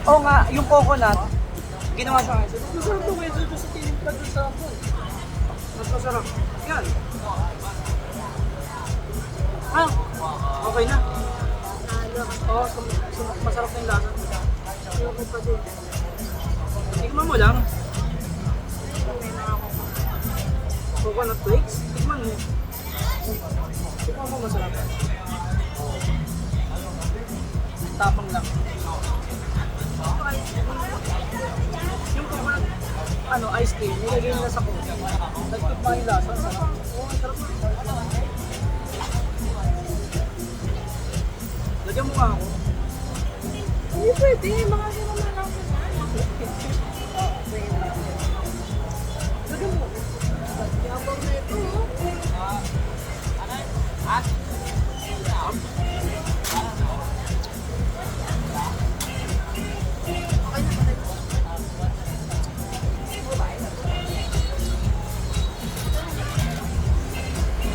Oo nga, yung coconut, ginawa siya ice. Masarap to kayo doon sa tinimpla doon sa ako. Mas masarap. Yan. Ah, okay na. Oo, masarap na yung lasa. Okay pa din. Tikman mo lang. Coconut flakes? Tikman mo. Tikman mo masarap. Tapang lang. Yung coconut, ice cream, nilagay nila sa coke. Nagtikma yung lasa. Sarap. Oo, sarap. Lagyan mo nga ako. Hindi pwede, mga naman lang. Lagyan mo. Yabang na ito. At